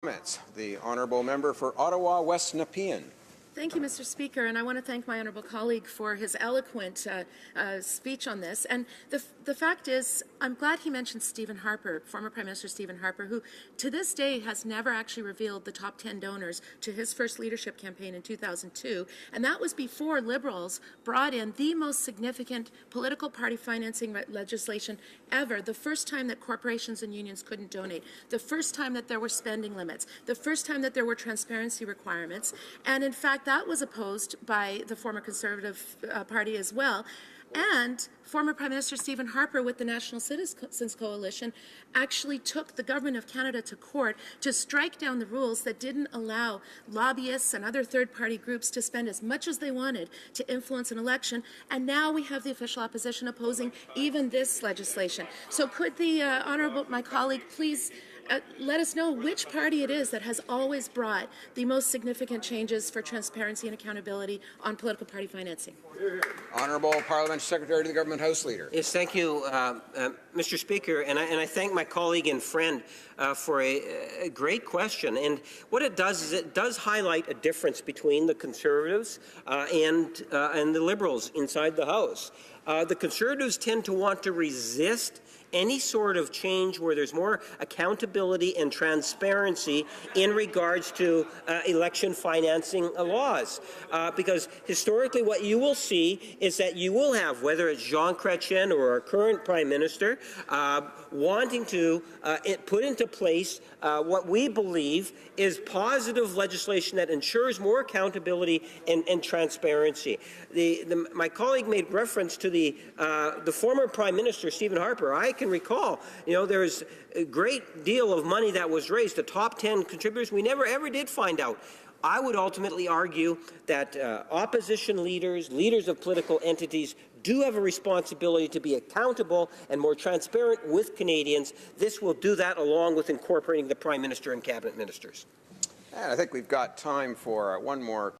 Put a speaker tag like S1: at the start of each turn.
S1: Comments. The Honourable Member for Ottawa West Nepean.
S2: Thank you, Mr. Speaker, and I want to thank my honourable colleague for his eloquent speech on this. And the fact is, I'm glad he mentioned Stephen Harper, former Prime Minister Stephen Harper, who to this day has never actually revealed the top 10 donors to his first leadership campaign in 2002, and that was before Liberals brought in the most significant political party financing legislation ever, the first time that corporations and unions couldn't donate, the first time that there were spending limits, the first time that there were transparency requirements, and in fact that was opposed by the former Conservative Party as well. And former Prime Minister Stephen Harper with the National Citizens Coalition actually took the Government of Canada to court to strike down the rules that didn't allow lobbyists and other third-party groups to spend as much as they wanted to influence an election. And now we have the official opposition opposing even this legislation. So could the Honourable, my colleague, please let us know which party it is that has always brought the most significant changes for transparency and accountability on political party financing.
S1: Honourable Parliamentary Secretary to the Government House Leader.
S3: Yes, thank you, Mr. Speaker, and I thank my colleague and friend for a great question. And what it does is it does highlight a difference between the Conservatives and the Liberals inside the House. The Conservatives tend to want to resist any sort of change where there's more accountability and transparency in regards to election financing laws. Because historically what you will see is that you will have, whether it's Jean Chrétien or our current Prime Minister, wanting to put into place what we believe is positive legislation that ensures more accountability and transparency. My colleague made reference to the former Prime Minister, Stephen Harper. I can recall, there's a great deal of money that was raised. The top 10 contributors, we never ever did find out. I would ultimately argue that opposition leaders, leaders of political entities, do have a responsibility to be accountable and more transparent with Canadians. This will do that along with incorporating the Prime Minister and Cabinet Ministers.
S1: And I think we've got time for one more